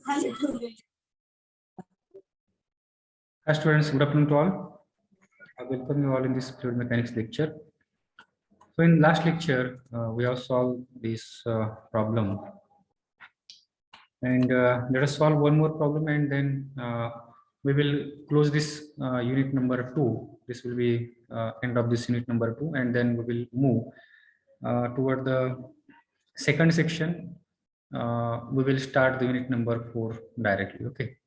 Hi students, good afternoon to all. I welcome you all in this fluid mechanics lecture. So in last lecture, we have solved this problem, and let us solve one more problem, and then we will close this unit number 2. This will be end of this unit number 2, and then we will move toward the second section. We will start the unit number 4 directly. Okay.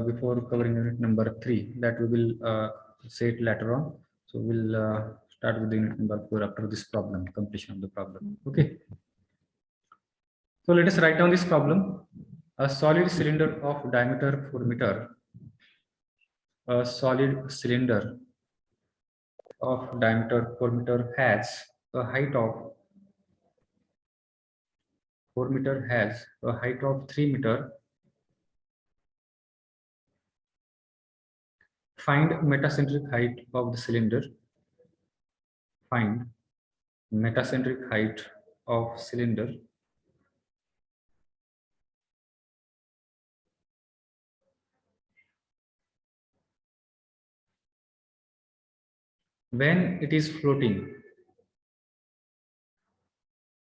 Before covering unit number 3, that we will say it later on. So we'll start with the unit number 4 after this problem, completion of the problem. Okay. So let us write down this problem. A solid cylinder of diameter 4 meter. A solid cylinder of diameter 4 meter has a height of 4 meter has a height of 3 meter. Find metacentric height of the cylinder. Find metacentric height of cylinder when it is floating.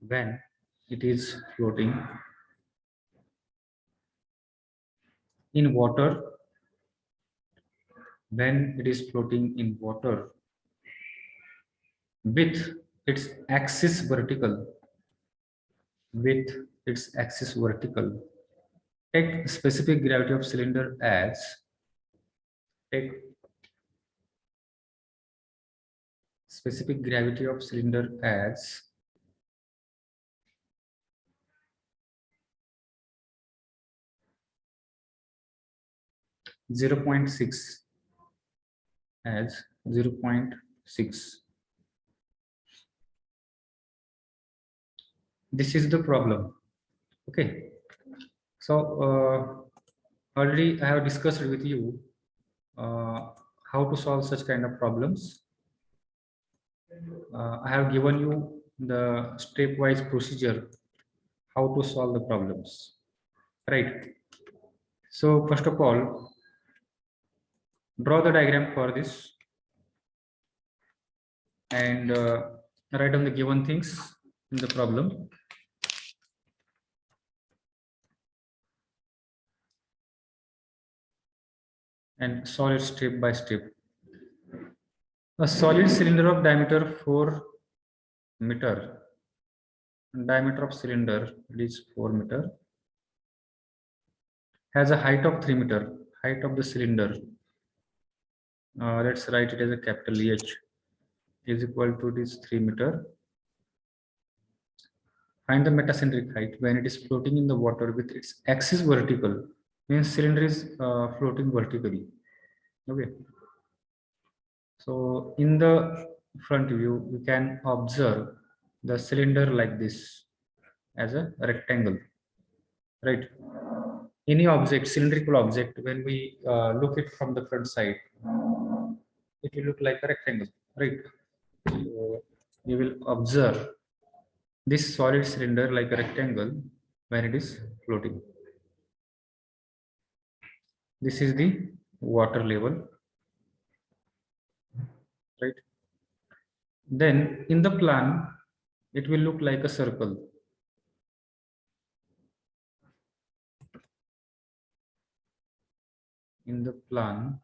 When it is floating in water. When it is floating in water with its axis vertical. With its axis vertical. Take specific gravity of cylinder as specific gravity of cylinder as 0.6 as 0.6. This is the problem. Okay. So already I have discussed with you how to solve such kind of problems. I have given you the stepwise procedure how to solve the problems, right? So first of all, draw the diagram for this and write down the given things in the problem. And solve it step by step. A solid cylinder of diameter 4 meter. Diameter of cylinder, it is 4 meter. Has a height of 3 meter. Height of the cylinder. Let's write it as a capital H is equal to this 3 meter. Find the metacentric height when it is floating in the water with its axis vertical. Means cylinder is floating vertically. Okay. So in the front view, you can observe the cylinder like this as a rectangle, right? Any object, cylindrical object, when we look it from the front side, it will look like a rectangle, right? So you will observe this solid cylinder like a rectangle when it is floating. This is the water level, right? Then in the plan, it will look like a circle. In the plan,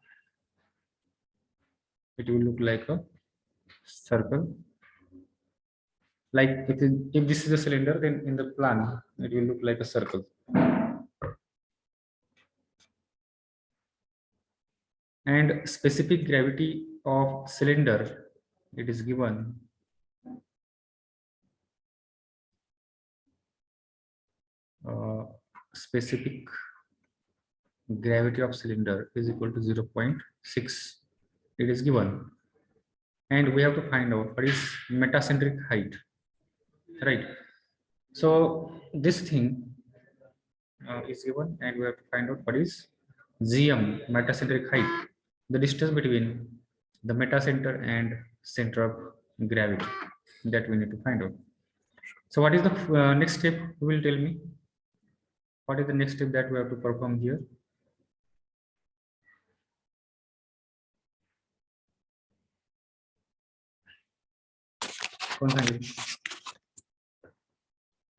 it will look like a circle. Like if this is a cylinder, then in the plan, it will look like a circle. And specific gravity of cylinder, it is given specific gravity of cylinder is equal to 0.6. It is given, and we have to find out what is metacentric height, right? So this thing is given, and we have to find out what is GM, metacentric height, the distance between the metacenter and center of gravity, that we need to find out. So what is the next step? Who will tell me? what is the next step that we have to perform here?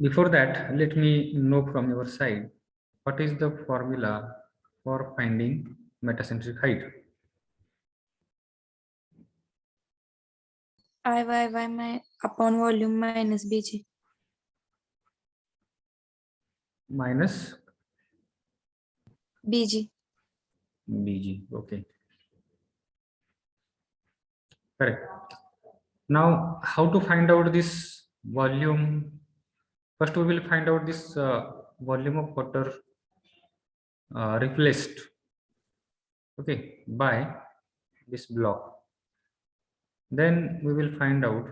Before that, let me know from your side, what is the formula for finding metacentric height? I upon volume minus BG. Minus BG. BG. Okay. Correct. Now, how to find out this volume? First, we will find out this volume of water replaced, okay, by this block. Then we will find out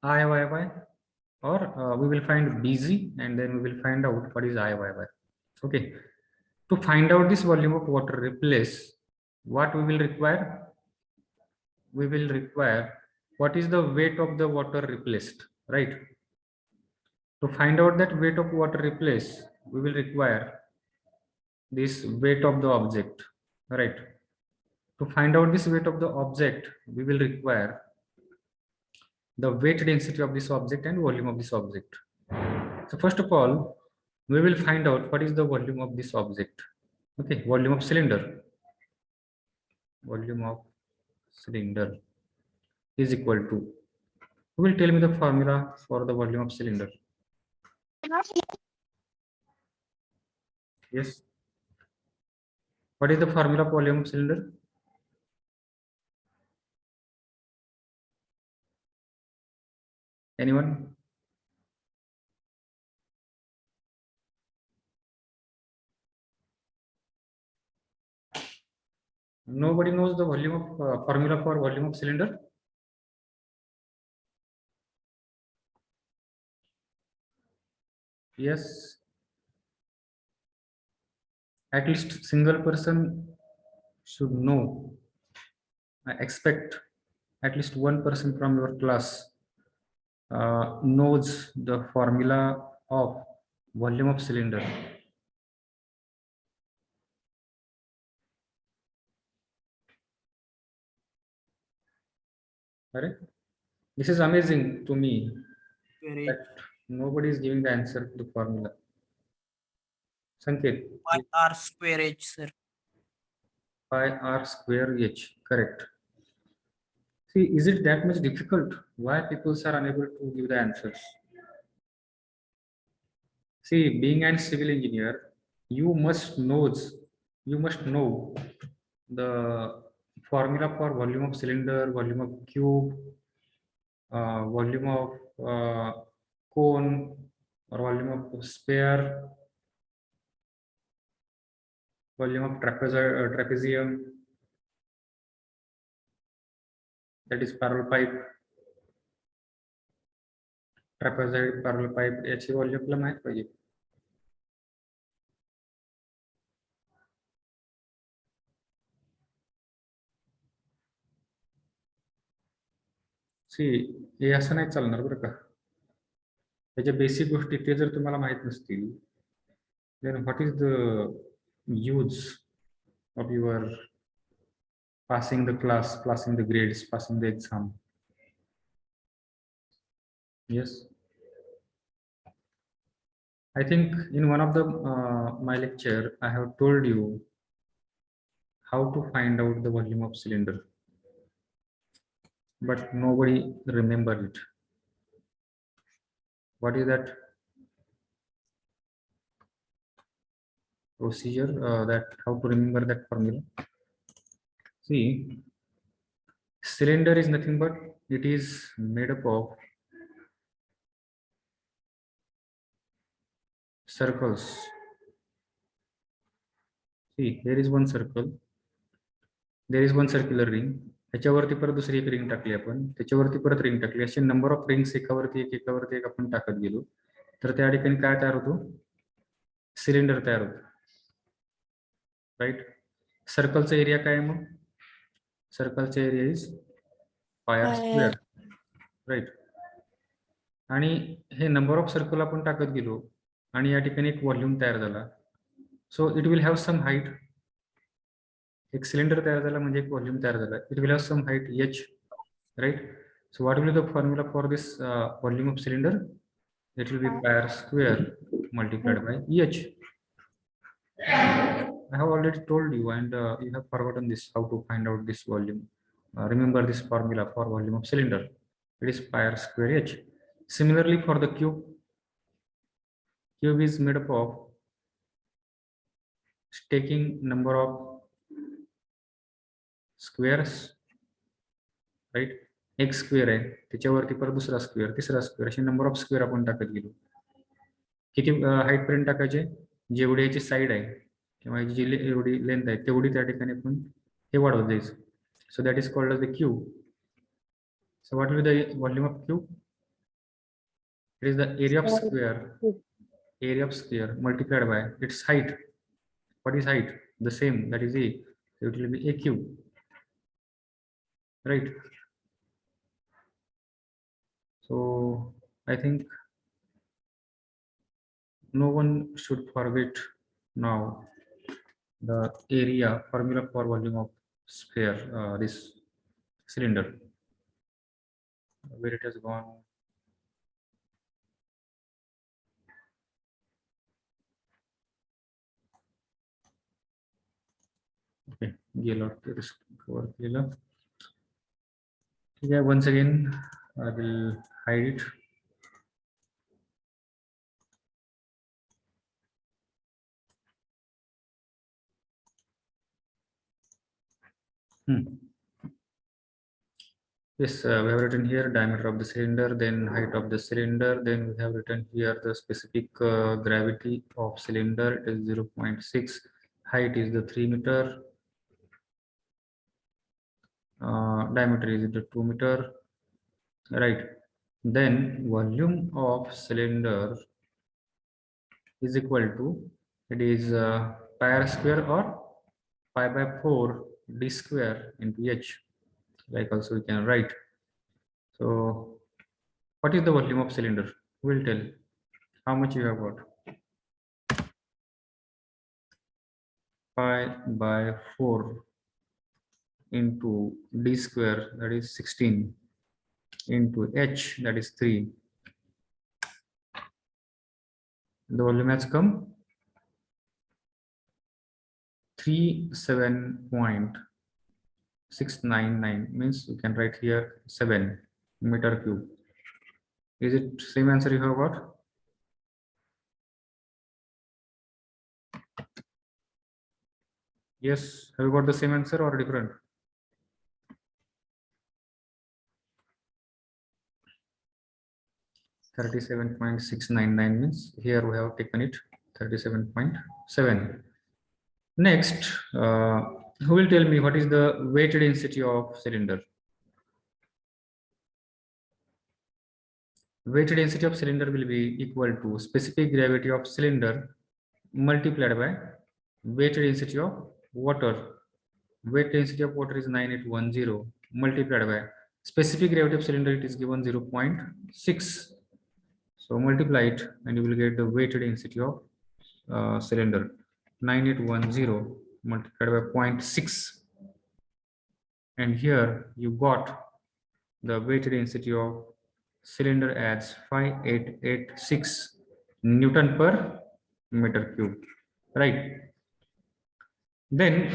IYY, or we will find BZ, and then we will find out what is IYY. Okay. To find out this volume of water replace, what we will require? We will require what is the weight of the water replaced, right? To find out that weight of water replaced, we will require this weight of the object, right? To find out this weight of the object, we will require the weight density of this object and volume of this object. So first of all, we will find out what is the volume of this object. Okay, volume of cylinder. Volume of cylinder is equal to, who will tell me the formula for the volume of cylinder? Yes. What is the formula for volume of cylinder? Anyone? Nobody knows the volume of formula for volume of cylinder? Yes. At least single person should know. I expect at least one person from your class knows the formula of volume of cylinder. Correct? This is amazing to me that nobody is giving the answer to the formula. Sanket. Pi r square h, sir. Pi r square h. Correct. See, is it that much difficult? Why people are unable to give the answers? See, being an civil engineer, you must know the formula for volume of cylinder, volume of cube, volume of cone, or volume of sphere, volume of trapezium, that is parallel pipe, trapezoid, parallel pipe, याची volume आपल्याला माहित पाहिजे. सी हे असं नाही चालणार बरं का. त्याच्या बेसिक गोष्टी ते जर तुम्हाला माहित नसतील, then what is the use of your passing the class, passing the grades, passing the exam? Yes. I think in one of the my lecture, I have told you how to find out the volume of cylinder, but nobody remember it. What is that procedure? That how to remember that formula? See, cylinder is nothing but it is made up of circles. See, there is one circle, there is one circular ring. त्याच्यावरती परत दुसरी एक ring टाकली आपण, त्याच्यावरती परत ring टाकली, असे नंबर ऑफ रिंग्स एकावरती एक आपण टाकत गेलो तर त्या ठिकाणी काय तयार होतो? सिलेंडर तयार होतो, राईट. सर्कलचा एरिया काय आहे मग? सर्कलचा area is pi r square, right. आणि हे नंबर ऑफ सर्कल आपण टाकत गेलो आणि या ठिकाणी एक व्हॉल्यूम तयार झाला. So it will have some height. एक सिलेंडर तयार झाला म्हणजे एक व्हॉल्यूम तयार झाला. It will have some height h, right? So what will be the formula for this volume of cylinder? It will be pi r square multiplied by h. I have already told you, and you have forgotten this, how to find out this volume. Remember this formula for volume of cylinder. It is pi r square h. Similarly, for the cube, cube is made up of taking number of squares, right? एक square आहे, त्याच्यावरती परत दुसरा square, तिसरा square, असे number of square आपण टाकत गेलो. किती हाईट पर्यंत टाकायचे? जेवढी याची साईड आहे किंवा जी एवढी लेंथ आहे तेवढी त्या ठिकाणी आपण हे वाढवत जायचं. So that is called the cube. So what will the volume of cube? It is the area of square, area of square multiplied by its height. What is height? The same, that is a. So it will be a cube, right? So I think no one should forget now the area formula for volume of sphere, this cylinder. Where it has gone? Okay, yellow is cover yellow. Yeah, once again I will hide it. Yes, we have written here diameter of the cylinder, then height of the cylinder, then we have written here the specific gravity of cylinder. It is 0.6. Height is the 3 meter. Diameter is the 2 meter, right? Then volume of cylinder is equal to, it is pi r square or pi by 4 d square into h, like also we can write. So what is the volume of cylinder? Who will tell how much you have got? Pi by 4 into d square, that is 16, into h, that is 3. The volume has come 37.699, means you can write here 7 meter cube. Is it same answer you have got? Yes, have you got the same answer or different? $37.699 means here we have taken it 37.7. Next, who will tell me what is the weight density of cylinder? Weight density of cylinder will be equal to specific gravity of cylinder multiplied by weight density of water. Weight density of water is 9810 multiplied by specific gravity of cylinder, it is given 0.6. So multiply it and you will get the weight density of cylinder. 9810 multiplied by 0.6, and here you got the weight density of cylinder as 5886 Newton per meter cube, right? Then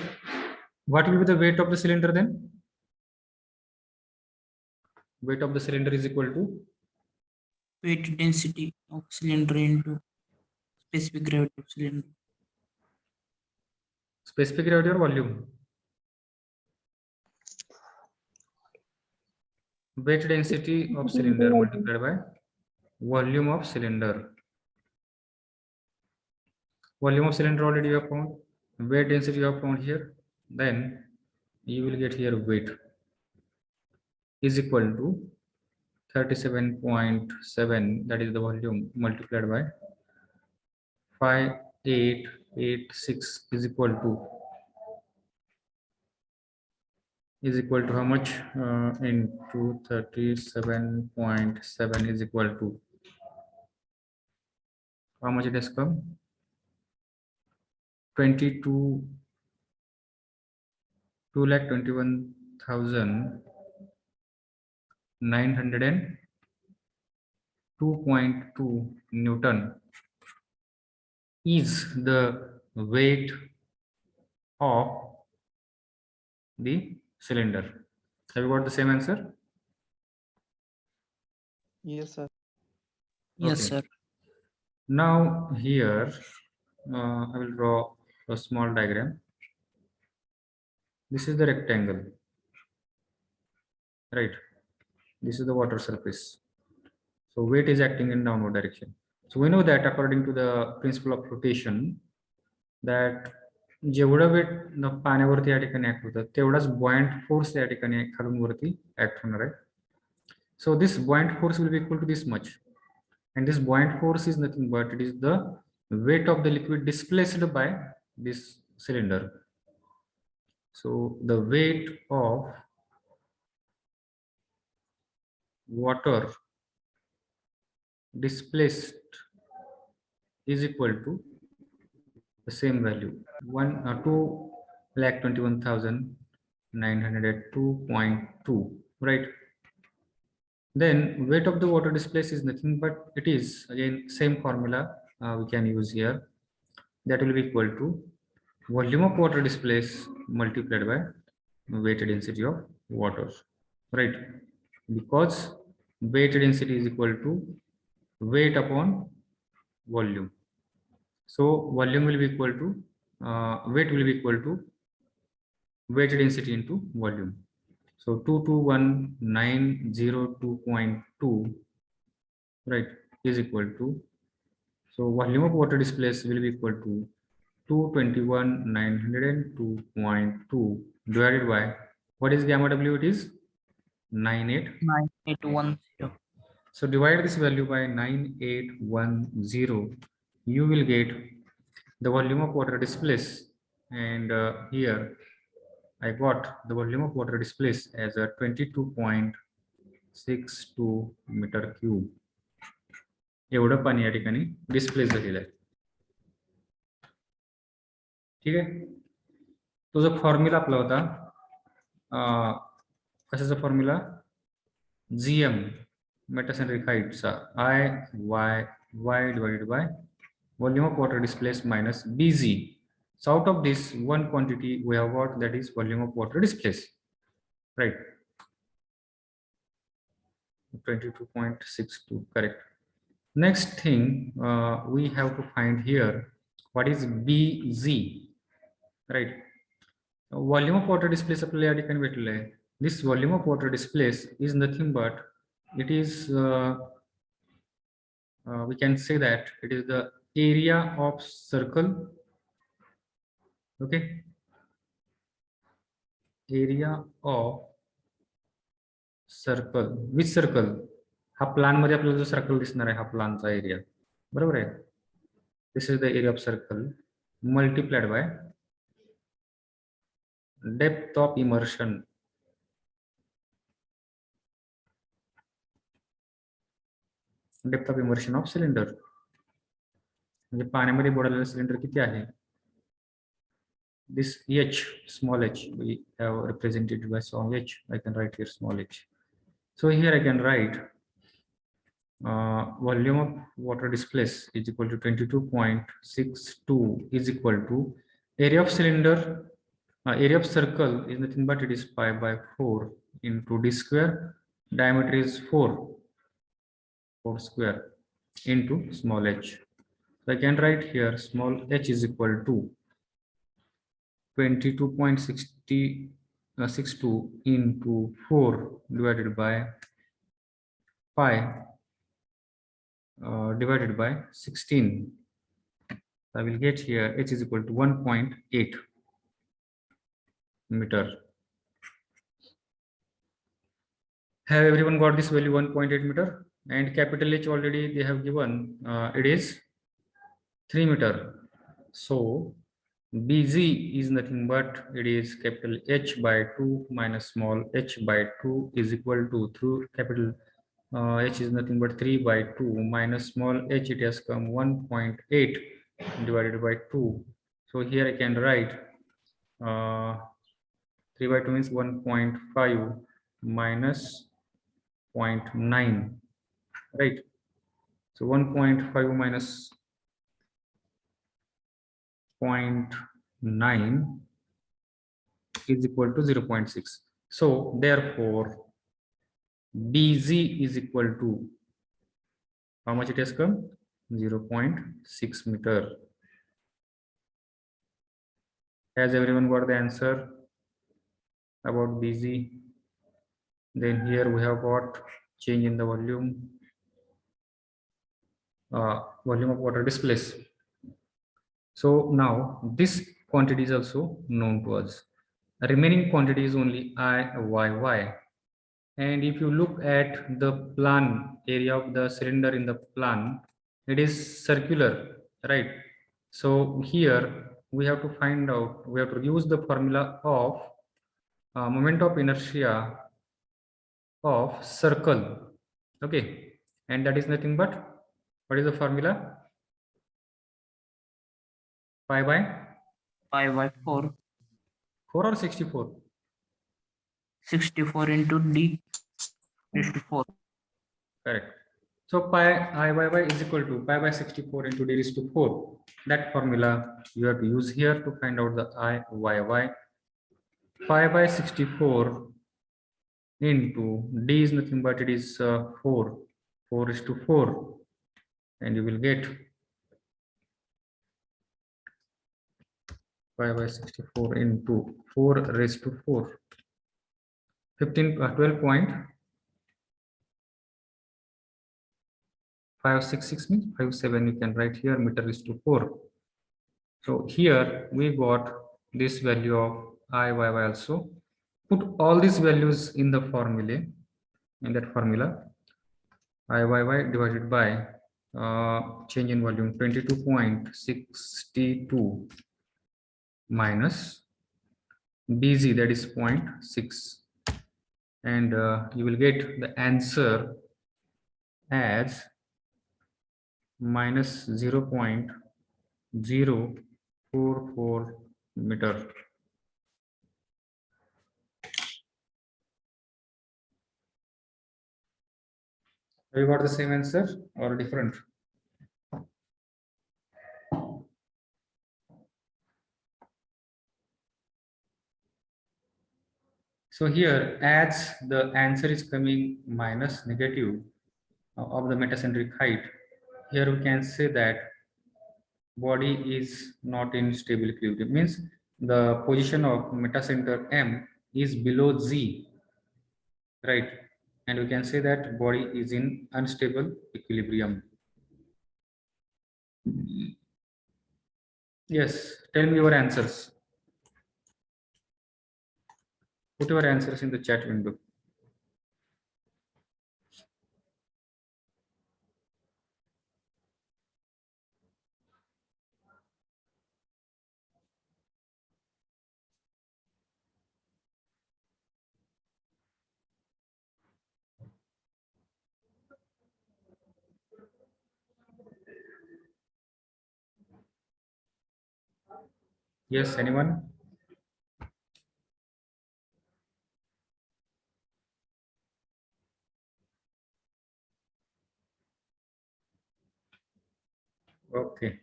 what will be the weight of the cylinder then? Weight of the cylinder is equal to Weight density of cylinder into specific gravity of cylinder. specific gravity or volume? Weight density of cylinder multiplied by volume of cylinder. Volume of cylinder already you have found, weight density you have found here, then you will get here weight is equal to 37.7, that is the volume, multiplied by 5886 is equal to how much? Into 37.7 is equal to how much it has come? 2,21,902.2 Newton is the weight of the cylinder. Have you got the same answer? Yes, sir. Yes, Okay. sir. Now here I will draw a small diagram. This is the rectangle, right? This is the water surface. So weight is acting in downward direction. So we know that according to the principle of rotation, that जेवढं wait पाण्यावरती या ठिकाणी act होतं तेवढाच buoyant force या ठिकाणी खालून वरती act होणार आहे. So this buoyant force will be equal to this much, and this buoyant force is nothing but it is the weight of the liquid displaced by this cylinder. So the weight of water displaced is equal to the same value 2,21,902.2, right? Then weight of the water displaced is nothing but it is again same formula we can use here, that will be equal to volume of water displaced multiplied by weight density of water, right? Because weight density is equal to weight upon volume. So volume will be equal to weight will be equal to weight density into volume. So 221,902.2, right, is equal to, so volume of water displaced will be equal to 221,902.2 divided by, what is gamma W? It is 98. 9810. So divide this value by 9810, you will get the volume of water displaced, and here I got the volume of water displaced as a 22.62 meter cube. एवढं पाणी या ठिकाणी displace झालेलं आहे. ठीक आहे. तो जो फॉर्म्युला आपला होता कशाचा फॉर्म्युला, GM मेटासेंट्रिक हाईटचा IY divided by volume of water displaced minus BZ. So out of this one quantity we have got, that is volume of water displaced, right? 22.62, correct. Next thing we have to find here, what is BZ, right? Volume of water displaced आपल्याला या ठिकाणी भेटलेलं आहे. This volume of water displaced is nothing but it is we can say that it is the area of circle, okay, area of circle. Which circle? हा plan मध्ये आपल्याला जो circle दिसणार आहे हा प्लानचा एरिया, बरोबर आहे. This is the area of circle multiplied by depth of immersion, depth of immersion of cylinder. म्हणजे पाण्यामध्ये बुडालेलं सिलेंडर किती आहे. This H, small h, we have represented by small h. I can write here small h. So here I can write volume of water displaced is equal to 22.62 is equal to area of cylinder, area of circle is nothing but it is pi by 4 into d square, diameter is 4 square into small h. So I can write here small h is equal to 22.62 into 4 divided by pi divided by 16. I will get here h is equal to 1.8 meter. Have everyone got this value 1.8 meter? And capital H already they have given, it is 3 meter. So BZ is nothing but it is capital H by 2 minus small h by 2 is equal to, through capital h is nothing but 3 by 2 minus small h, it has come 1.8 divided by 2. So here I can write 3 by 2 means 1.5 minus 0.9, right? So 1.5 minus 0.9 is equal to 0.6. So therefore BZ is equal to, how much it has come? 0.6 meter. Has everyone got the answer about BZ? Then here we have got change in the volume, volume of water displaced. So now this quantity is also known to us. The remaining quantity is only IYY. And if you look at the plan area of the cylinder in the plan, it is circular, right? So here we have to find out, we have to use the formula of moment of inertia of circle, okay? And that is nothing but, what is the formula? Pi by 5 by 4, 4 or 64? 64 into d raised to 4. Correct. So pi I/y is equal to pi by 64 into d raised to 4. That formula you have to use here to find out the I/y. Pi by 64 into d is nothing but it is 4. 4 is to 4. And you will get pi by 64 into 4 raised to 4. 12.566 means 57 you can write here, meter is to 4. So here we got this value of IYY also. Put all these values in the formula, in that formula, IYY divided by change in volume 22.62 minus BZ, that is 0.6, and you will get the answer as minus 0.044 meter. Have you got the same answer or different? So here, as the answer is coming minus negative of the metacentric height, here we can say that body is not in stable equilibrium. Means the position of metacenter M is below Z, right? And we can say that body is in unstable equilibrium. Yes, tell me your answers. Put your answers in the chat window. Yes, anyone? Okay.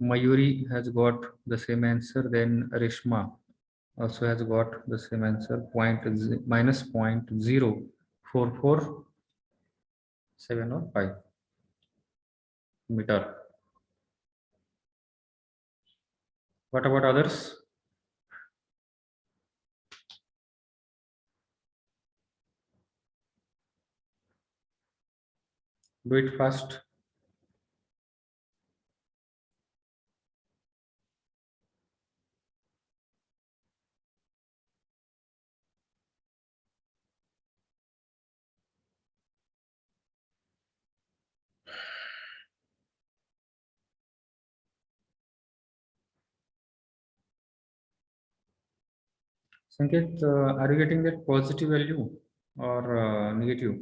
Mayuri has got the same answer. Then Rishma also has got the same answer. Minus 0.0447 or 5 meter. What about others? Do it fast. Sanket, are you getting that positive value? or negative?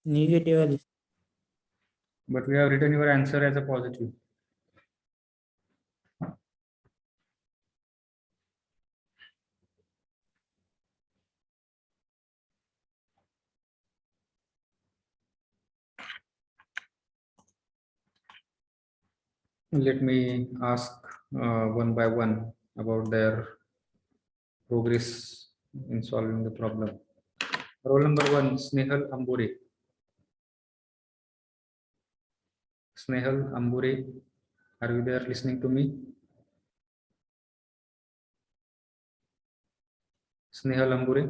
Negative. But we have written your answer as a positive. Let me ask one by one about their progress in solving the problem. Roll number 1, Snehal Ambure. Snehal Ambure, are you there listening to me? Snehal Ambure.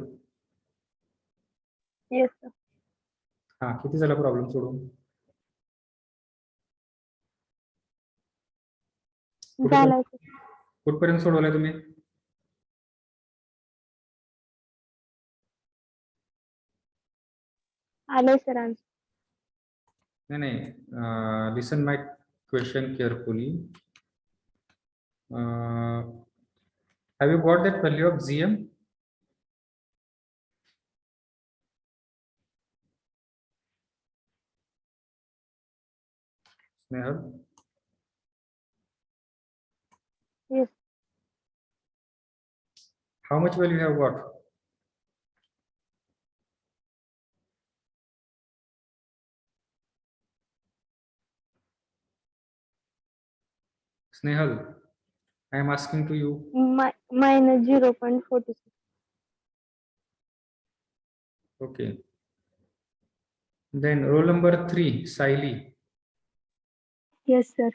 Yes, sir. हा किती झाला problem सोडून? झाला sir. कुठपर्यंत सोडवलाय तुम्ही? आलंय sir answer. नाही नाही, listen my question carefully. Have you got that value of GM? Snehal? Yes. How much value you have got? Snehal, I am asking to you. Minus 0.46. Okay. Then roll number 3, Saili. Yes, sir.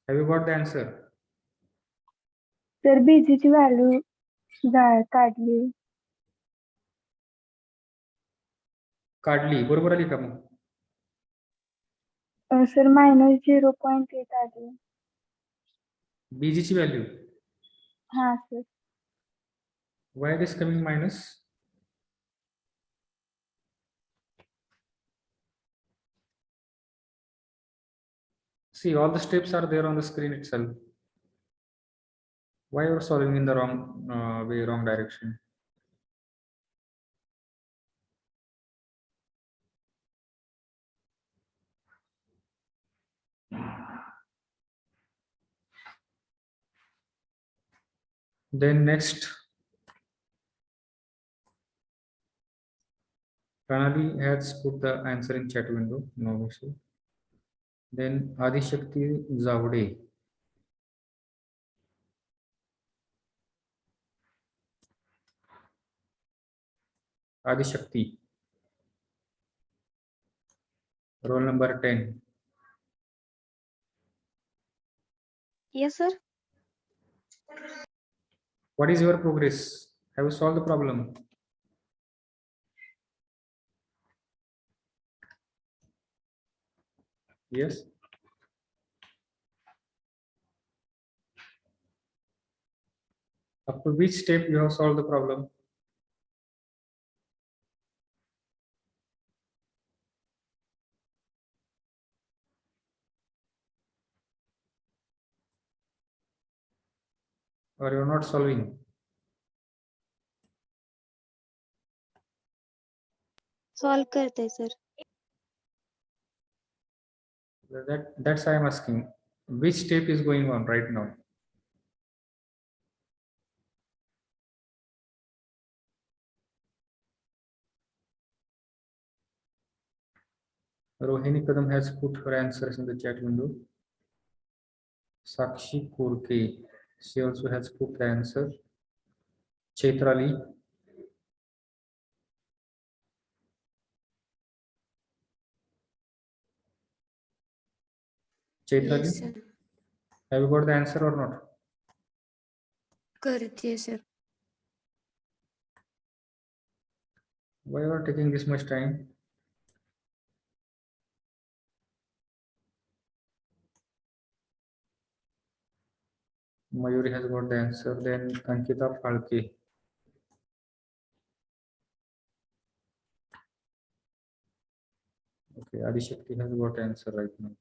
Have you got the answer? तर BG ची value काढली. काढली, बरोबर आली का मग? Sir -0.8 आली. BG ची value. हा sir. Why it is coming minus? See, all the steps are there on the screen itself. Why you are solving in the wrong way, wrong direction? Then next, Pranali has put the answer in chat window. No issue. Then Adishakti Zavde. Adishakti. Roll number 10. Yes, sir. What is your progress? Have you solved the problem? Yes. Up to which step you have solved the problem? Or you are not solving? Solve करते sir. That's why I'm asking. Which step is going on right now? Rohini Kadam has put her answers in the chat window. Sakshi Kurke, she also has put the answer. Chaitrali. Chaitrali, Yes, sir. have you got the answer or not? करते sir. Why you are taking this much time? Mayuri has got the answer. Then Ankita Phalke. Okay, Adishakti has got answer right now.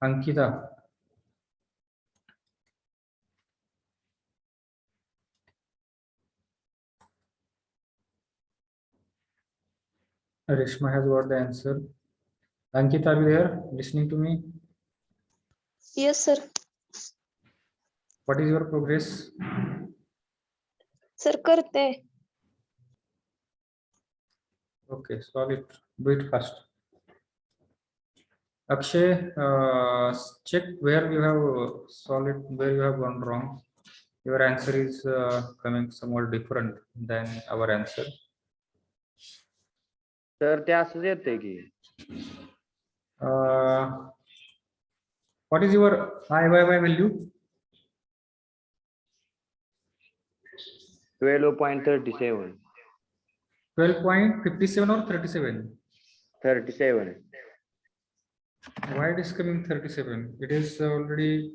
Ankita. Rishma has got the answer. Ankita, are you there listening to me? Yes, sir. What is your progress? Sir, करते. Okay, solve it. Do it fast. Akshay, check where you have solved it, where you have gone wrong. Your answer is coming somewhat different than our answer. Sir ते असंच येतंय की What is your IYY value? 12.37 12.57 or 37? 37 Why it is coming 37? It is already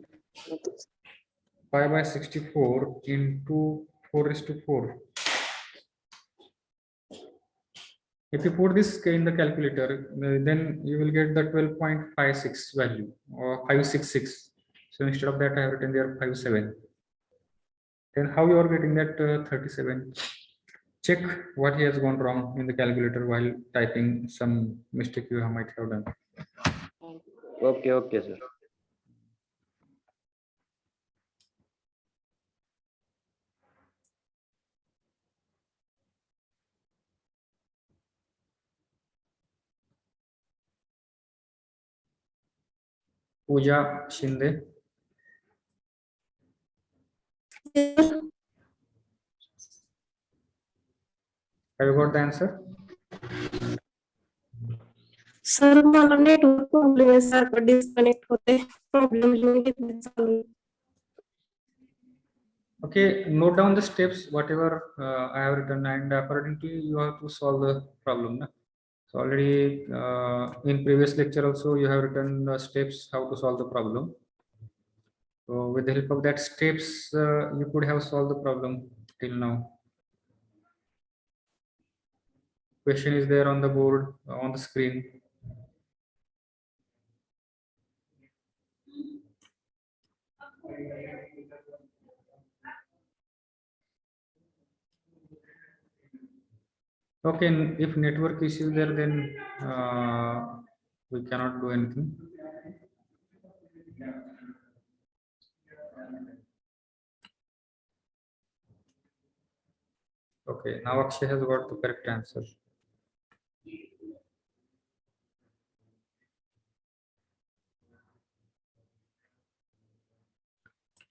5 by 64 into 4:4. If you put this in the calculator, then you will get the 12.56 value or 566. So instead of that, I have written there 57. Then how you are getting that 37? Check what he has gone wrong in the calculator while typing. Some mistake you might have done. Okay okay sir Pooja Shinde. Have you got the answer? Sir मला network problem आहे सारखं disconnect होते problem लिहून घेतले चालू Okay, note down the steps, whatever I have written, and according to you have to solve the problem. Na? So already in previous lecture also you have written the steps how to solve the problem. So with the help of that steps, you could have solved the problem till now. Question is there on the board, on the screen. Okay, if network issue there, then we cannot do anything. Okay, now Akshay has got the correct answer.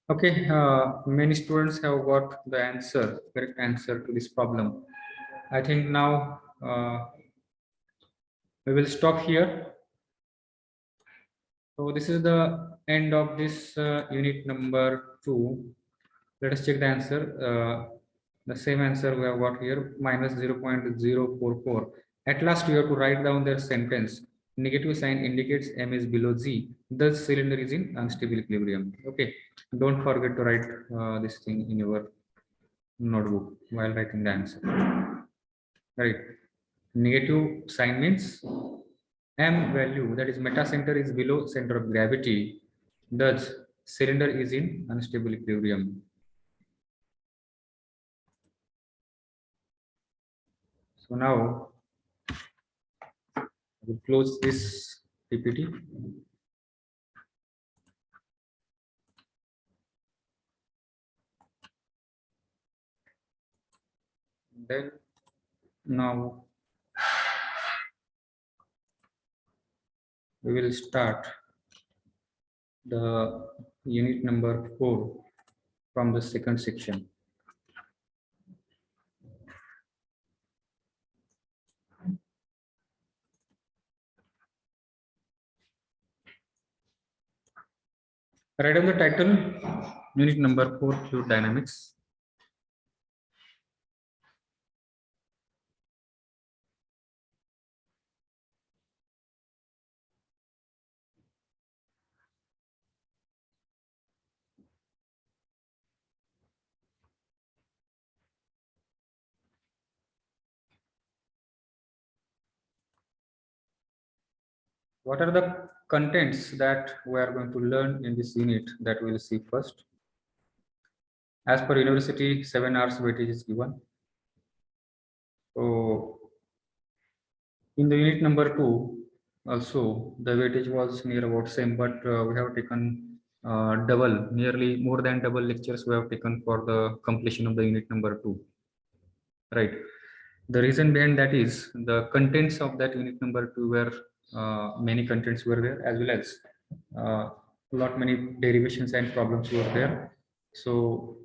Okay, many students have got the answer, correct answer to this problem. I think now we will stop here. So this is the end of this unit number 2. Let us check the answer. The same answer we have got here, minus 0.044. At last, you have to write down their sentence. Negative sign indicates M is below Z. The cylinder is in unstable equilibrium. Okay, don't forget to write this thing in your notebook while writing the answer. Right. Negative sign means M value, that is meta center, is below center of gravity. Thus, cylinder is in unstable equilibrium. So now I will close this PPT. Then now we will start the unit number 4 from the second section. Write down the title, unit number 4, fluid dynamics. What are the contents that we are going to learn in this unit that we will see first. As per university, 7 hours weightage is given. So in the unit number 2, also the weightage was near about same, but we have taken double, nearly more than double lectures we have taken for the completion of the unit number 2. Right. The reason behind that is the contents of that unit number 2 were many contents were there, as well as lot many derivations and problems were there. So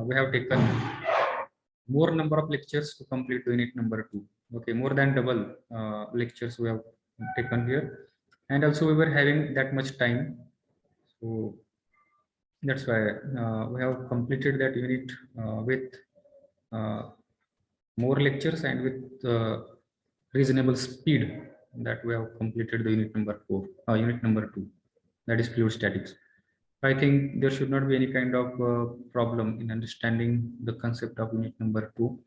we have taken more number of lectures to complete unit number 2. Okay, more than double lectures we have taken here, and also we were having that much time, so that's why we have completed that unit with more lectures and with reasonable speed that we have completed the unit number 4, unit number 2, that is fluid statics. I think there should not be any kind of problem in understanding the concept of unit number 2.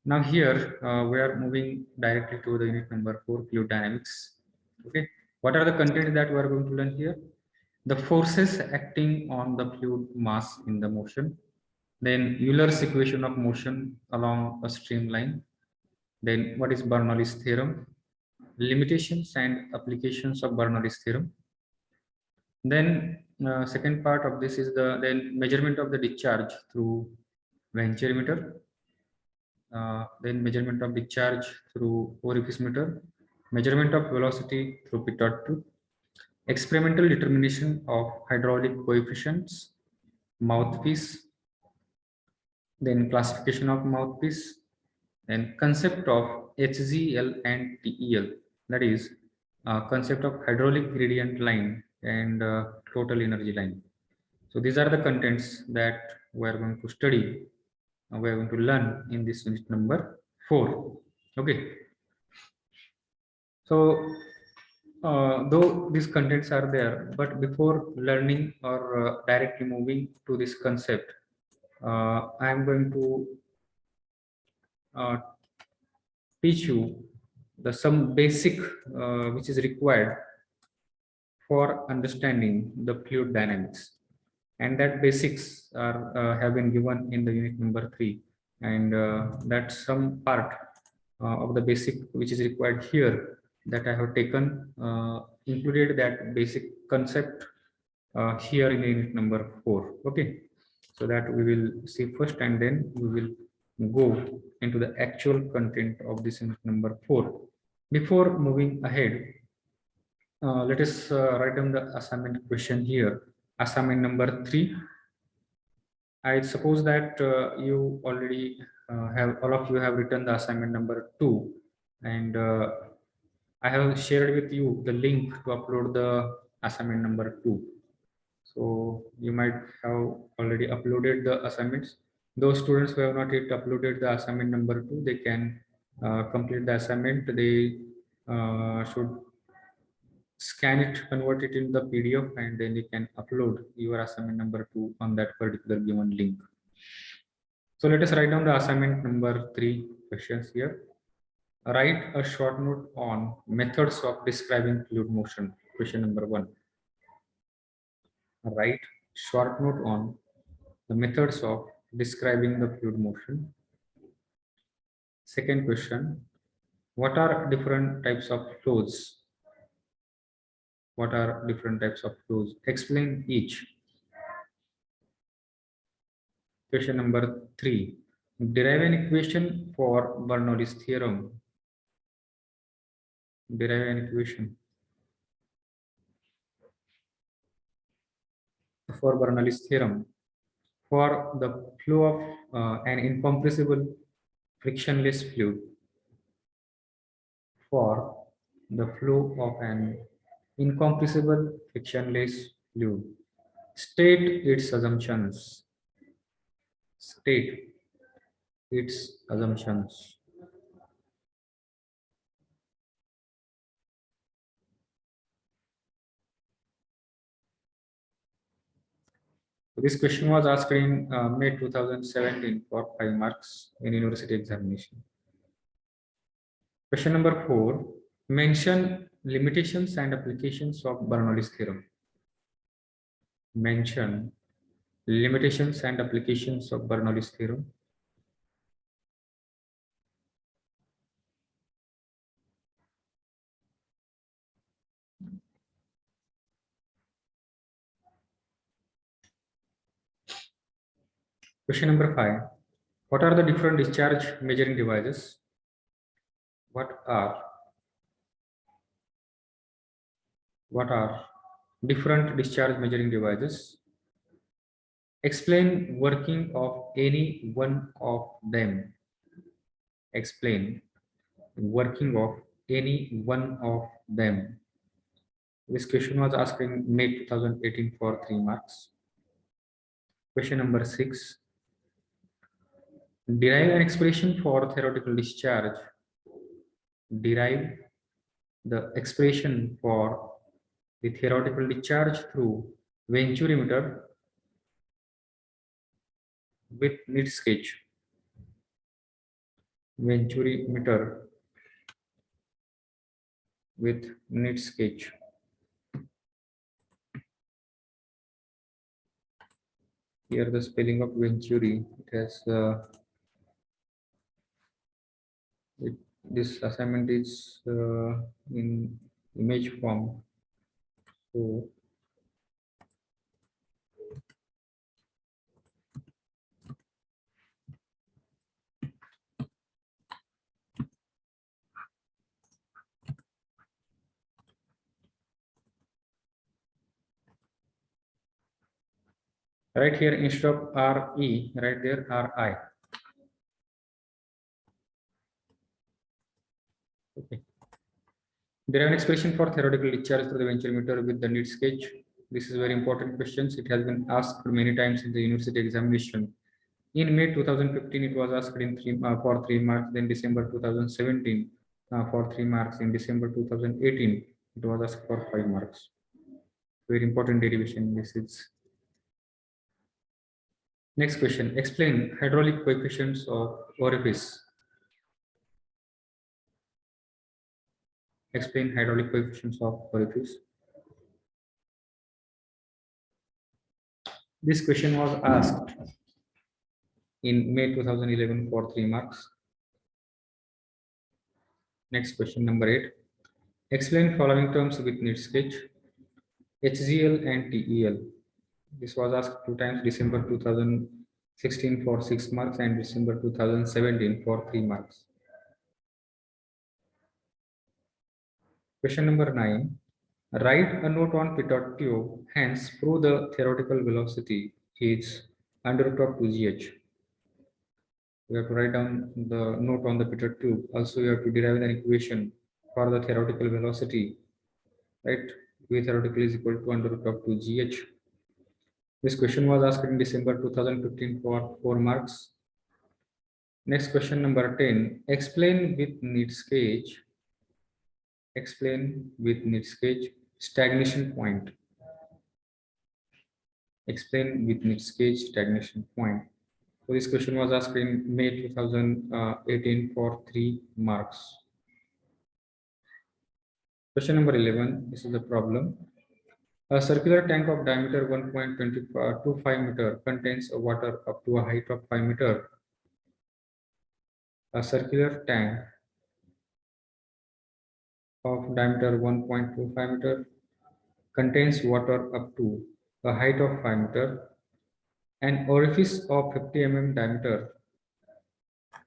Now here we are moving directly to the unit number 4, fluid dynamics. Okay, what are the contents that we are going to learn here? The forces acting on the fluid mass in the motion, then Euler's equation of motion along a streamline, then what is Bernoulli's theorem, limitations and applications of Bernoulli's theorem. Then second part of this is the then measurement of the discharge through venturimeter, then measurement of discharge through orifice meter, measurement of velocity through pitot tube, experimental determination of hydraulic coefficients, mouthpiece, then classification of mouthpiece, and concept of HZL and TEL, that is concept of hydraulic gradient line and total energy line. So these are the contents that we are going to study, we are going to learn in this unit number 4. Okay, so though these contents are there, but before learning or directly moving to this concept, I am going to teach you some basic which is required for understanding the fluid dynamics, and that basics are have been given in the unit number 3, and that's some part of the basic which is required here that I have taken, included that basic concept here in the unit number 4. Okay, so that we will see first, and then we will go into the actual content of this unit number 4. Before moving ahead, let us write down the assignment question here. Assignment number 3. I suppose that you already have, all of you have written the assignment number 2, and I have shared with you the link to upload the assignment number 2. So you might have already uploaded the assignments. Those students who have not yet uploaded the assignment number 2, they can complete the assignment. They should scan it, convert it into the PDF, and then you can upload your assignment number 2 on that particular given link. So let us write down the assignment number 3 questions here. Write a short note on methods of describing fluid motion. Question number 1. Write short note on the methods of describing the fluid motion. Second question, what are different types of flows? What are different types of flows? Explain each. Question number 3, derive an equation for Bernoulli's theorem. Derive an equation for Bernoulli's theorem for the flow of an incompressible frictionless fluid. For the flow of an incompressible frictionless fluid, state its assumptions. State its assumptions. This question was asked in May 2017 for 5 marks in university examination. Question number 4, mention limitations and applications of Bernoulli's theorem. Mention limitations and applications of Bernoulli's theorem. Question number 5. What are the different discharge measuring devices? What are different discharge measuring devices? Explain working of any one of them. Explain working of any one of them. This question was asked in May 2018 for 3 marks. Question number 6. Derive an expression for theoretical discharge. Derive the expression for the theoretical discharge through venturimeter with Nitz gauge. Venturimeter with Nitz gauge. Here the spelling of venturi, it has this assignment is in image form. So right here instead of RE, right there RI. Okay. There are an expression for theoretical discharge through the venturimeter with the Nitz gauge. This is very important questions. It has been asked many times in the university examination. In May 2015, it was asked in for 3 marks. Then December 2017 for 3 marks. In December 2018, it was asked for 5 marks. Very important derivation. This is. Next question. Explain hydraulic coefficients of orifice. Explain hydraulic coefficients of orifice. This question was asked in May 2011 for 3 marks. Next question number 8. Explain following terms with Nitz gauge. HGL and TEL. This was asked 2 times, December 2016 for 6 marks and December 2017 for 3 marks. Question number 9. Write a note on pitot tube, hence prove the theoretical velocity is under root of 2gh. We have to write down the note on the pitot tube. Also, you have to derive an equation for the theoretical velocity, right? V theoretical is equal to under root of 2gh. This question was asked in December 2015 for 4 marks. Next question number 10. Explain with Nitz gauge. Explain with Nitz gauge stagnation point. Explain with Nitz gauge stagnation point. So this question was asked in May 2018 for 3 marks. Question number 11. This is the problem. A circular tank of diameter 1.25 meter contains water up to a height of 5 meter. A circular tank of diameter 1.25 meter contains water up to a height of 5 meter. An orifice of 50 mm diameter.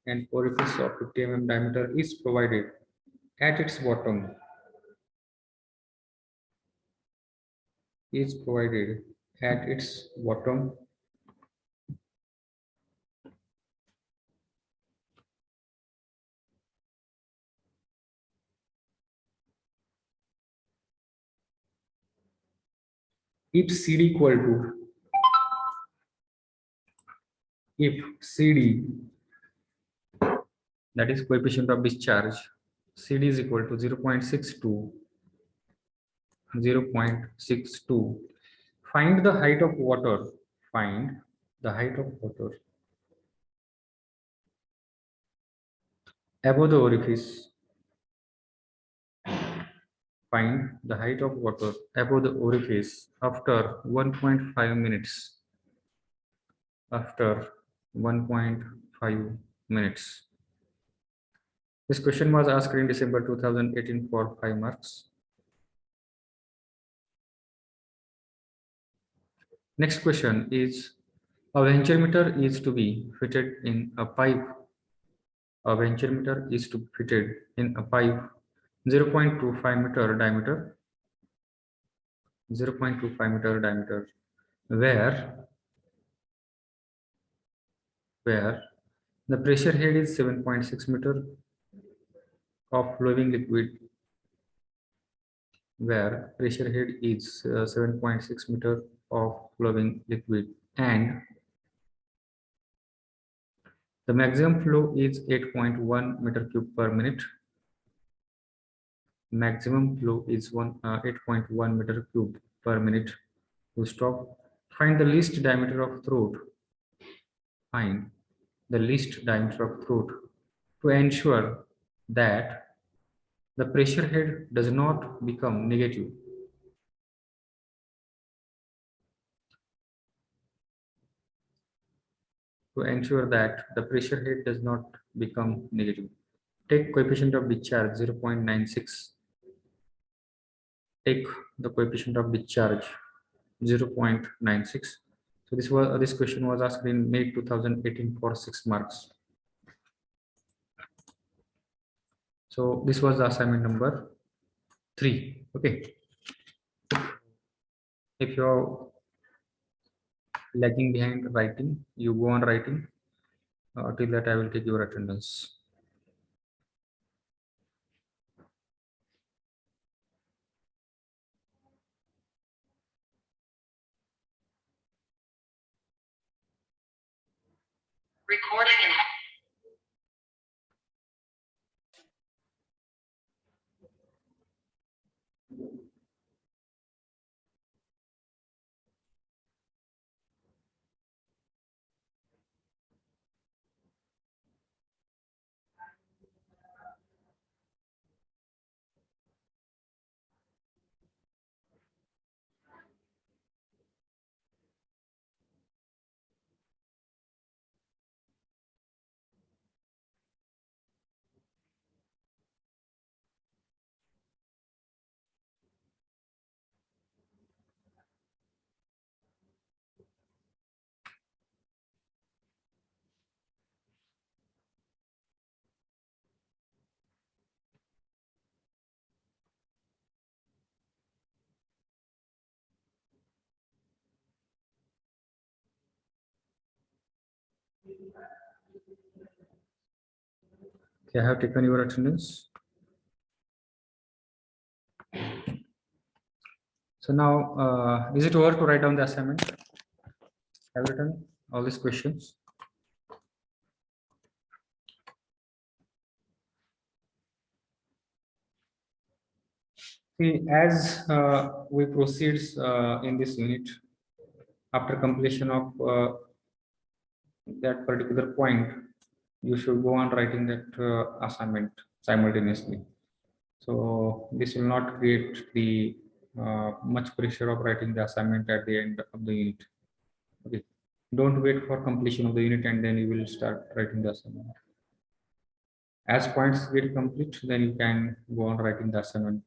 An orifice of 50 mm diameter is provided at its bottom. Is provided at its bottom. If CD equal to, if CD, that is coefficient of discharge, CD is equal to 0.62, 0.62. Find the height of water. Find the height of water above the orifice find the height of water above the orifice after 1.5 minutes. After 1.5 minutes. This question was asked in December 2018 for 5 marks. Next question is, a venturimeter is to be fitted in a pipe. A venturimeter is to be fitted in a pipe 0.25 meter diameter, 0.25 meter diameter, where the pressure head is 7.6 meter of flowing liquid, where pressure head is 7.6 meter of flowing liquid, and the maximum flow is 8.1 meter cube per minute. Maximum flow is 8.1 meter cube per minute. To stop, find the least diameter of throat. Find the least diameter of throat to ensure that the pressure head does not become negative. To ensure that the pressure head does not become negative. Take coefficient of discharge 0.96. Take the coefficient of discharge 0.96. So this question was asked in May 2018 for 6 marks. So this was the assignment number 3. Okay. If you are lagging behind writing, you go on writing. Till that I will take your attendance. Recording in Okay, I have taken your attendance. So now, is it over to write down the assignment? Have you written all these questions? See, as we proceed in this unit, after completion of that particular point, you should go on writing that assignment simultaneously. So this will not create the much pressure of writing the assignment at the end of the unit. Okay. Don't wait for completion of the unit and then you will start writing the assignment. As points get complete, then you can go on writing the assignment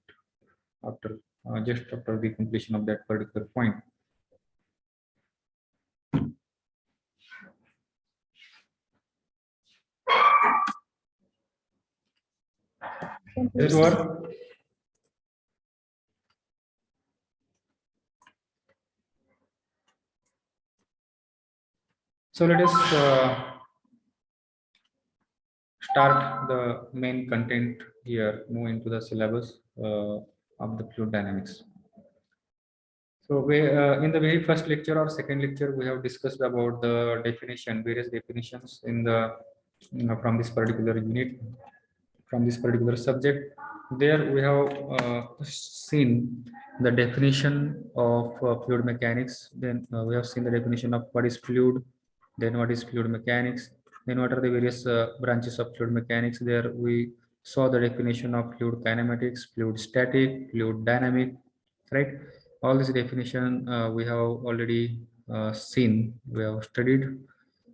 after just after the completion of that particular point. Is it over? So let us start the main content here, move into the syllabus of the fluid dynamics. So we in the very first lecture or second lecture, we have discussed about the definition, various definitions in the from this particular unit, from this particular subject. There we have seen the definition of fluid mechanics. Then we have seen the definition of what is fluid, then what is fluid mechanics, then what are the various branches of fluid mechanics. There we saw the definition of fluid kinematics, fluid static, fluid dynamic, right? All this definition we have already seen, we have studied.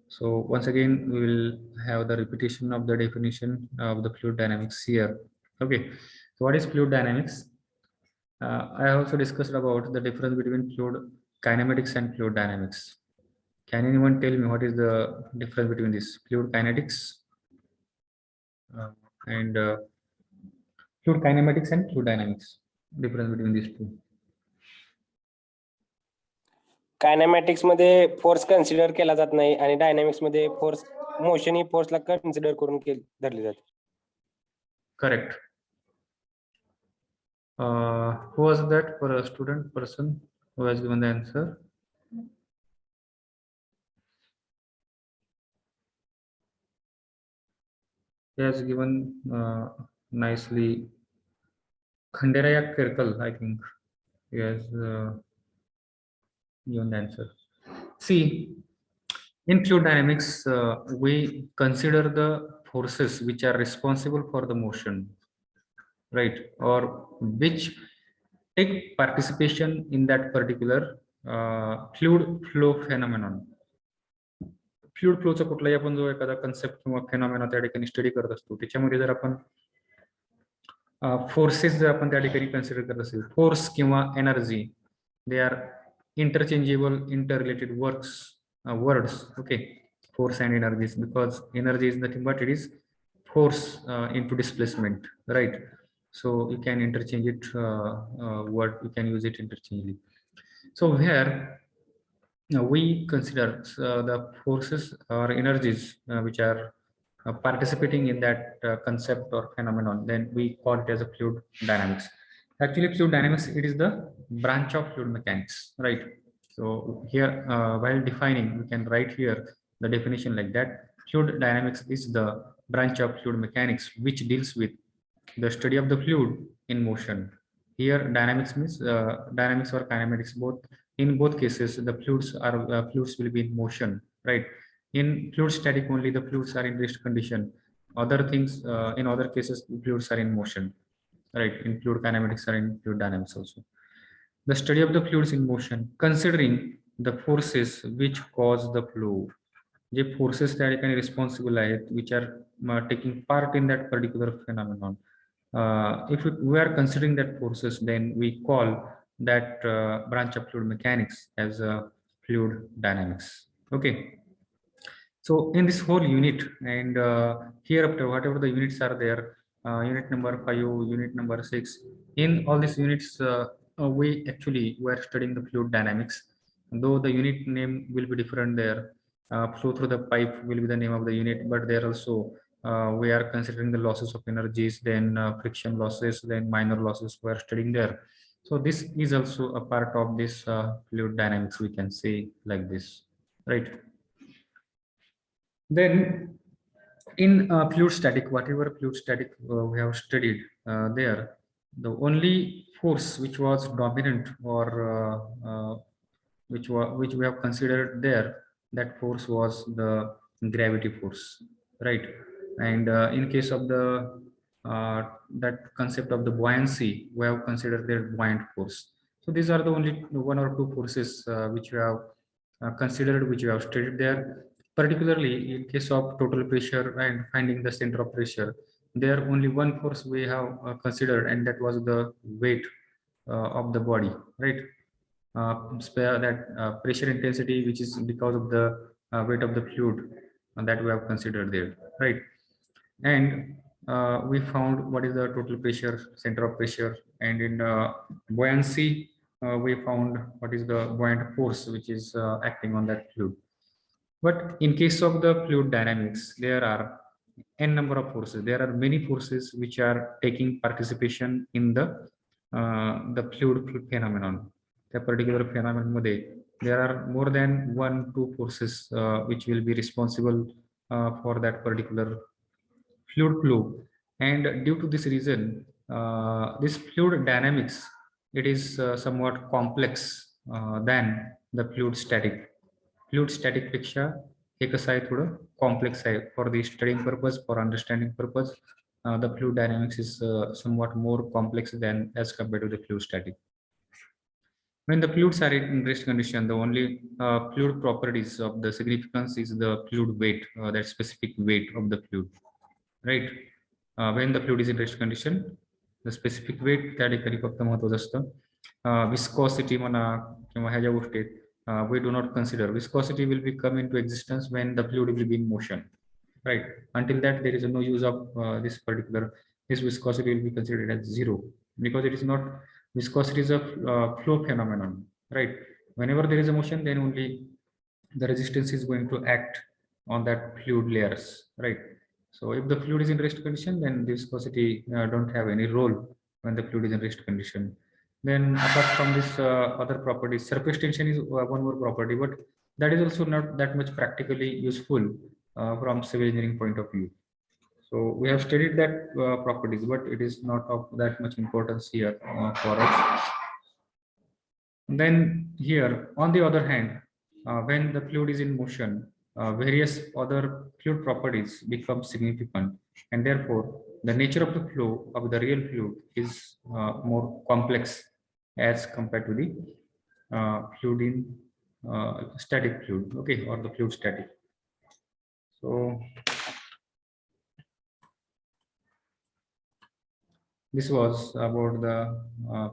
So once again we will have the repetition of the definition of the fluid dynamics here. Okay, so what is fluid dynamics? I also discussed about the difference between fluid kinematics and fluid dynamics. Can anyone tell me what is the difference between this fluid kinetics and fluid kinematics and fluid dynamics? Difference between these two. कायनॅमॅटिक्स मध्ये force consider केला जात नाही आणि dynamics मध्ये force motion ही फोर्सला consider करून धरली जाते. Correct. Who was that for a student person who has given the answer? He has given nicely. Khanderaya Kirkal, I think. He has given the answer. See, in fluid dynamics, we consider the forces which are responsible for the motion, right, or which take participation in that particular fluid flow phenomenon. Fluid फ्लोचा कुठलाही आपण जो एखादा concept किंवा phenomena त्या ठिकाणी study करत असतो, त्याच्यामध्ये जर आपण फोर्सेस जर आपण त्या ठिकाणी कन्सिडर करत असेल, फोर्स किंवा energy, they are interchangeable interrelated words. Okay, force and energies, because energy is nothing but it is force into displacement, right? So you can interchange it word, you can use it interchangeably. So here we consider the forces or energies which are participating in that concept or phenomenon, then we call it as a fluid dynamics. Actually fluid dynamics, it is the branch of fluid mechanics, right? So here while defining, we can write here the definition like that. Fluid dynamics is the branch of fluid mechanics which deals with the study of the fluid in motion. Here dynamics means dynamics or kinematics, both. In both cases the fluids will be in motion, right? In fluid static only the fluids are in rest condition. Other things in other cases the fluids are in motion, right? In fluid kinematics or in fluid dynamics also. The study of the fluids in motion, considering the forces which cause the flow. J forces त्या ठिकाणी responsible आहेत, which are taking part in that particular phenomenon. If we are considering that forces, then we call that branch of fluid mechanics as fluid dynamics. Okay, so in this whole unit, and hereafter whatever the units are there, unit number 5, unit number 6, in all these units we are studying the fluid dynamics, though the unit name will be different there. Flow through the pipe will be the name of the unit, but there also we are considering the losses of energies, then friction losses, then minor losses we are studying there. So this is also a part of this fluid dynamics, we can say like this, right? Then in fluid static, whatever fluid static we have studied there, the only force which was dominant or which we have considered there, that force was the gravity force, right? And in case of the that concept of the buoyancy, we have considered their buoyant force. So these are the only one or two forces which we have considered, which we have studied there. Particularly in case of total pressure and finding the center of pressure, there only one force we have considered, and that was the weight of the body, right? Spare that pressure intensity, which is because of the weight of the fluid that we have considered there, right? And we found what is the total pressure, center of pressure, and in buoyancy we found what is the buoyant force which is acting on that fluid. But in case of the fluid dynamics, there are n number of forces. There are many forces which are taking participation in the fluid phenomenon. The particular phenomenon mode, there are more than 1-2 forces which will be responsible for that particular fluid flow. And due to this reason, this fluid dynamics, it is somewhat complex than the fluid static. Fluid static पेक्षा हे कसं आहे, थोडं complex आहे. For the studying purpose, for understanding purpose the fluid dynamics is somewhat more complex than as compared to the fluid static. When the fluids are in rest condition, the only fluid properties of the significance is the fluid weight, that specific weight of the fluid, right? When the fluid is in rest condition, the specific weight त्या ठिकाणी फक्त महत्त्वाचं असतं. Viscosity म्हणा किंवा ह्या ज्या गोष्टी आहेत, we do not consider. Viscosity will be come into existence when the fluid will be in motion, right? Until that, there is no use of this viscosity will be considered as zero, because it is not. Viscosity is a flow phenomenon, right? Whenever there is a motion, then only the resistance is going to act on that fluid layers, right? So if the fluid is in rest condition, then the viscosity don't have any role when the fluid is in rest condition. Then apart from this other properties, surface tension is one more property, but that is also not that much practically useful from civil engineering point of view. So we have studied that properties, but it is not of that much importance here for us. Then here, on the other hand, when the fluid is in motion, various other fluid properties become significant, and therefore the nature of the flow of the real fluid is more complex as compared to the fluid in static fluid, okay, or the fluid static. So this was about the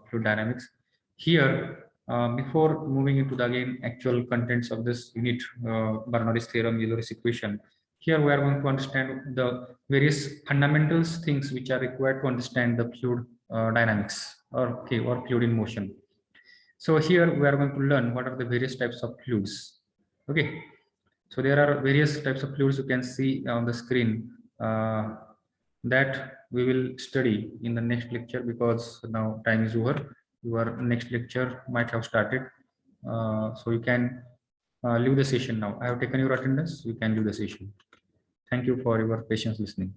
fluid dynamics. Here, before moving into the again actual contents of this unit, Bernoulli's theorem, Euler's equation, here we are going to understand the various fundamentals things which are required to understand the fluid dynamics or fluid in motion. So here we are going to learn what are the various types of fluids. Okay, so there are various types of fluids you can see on the screen that we will study in the next lecture, because now time is over. Your next lecture might have started, so you can leave the session now. I have taken your attendance. You can leave the session. Thank you for your patience listening.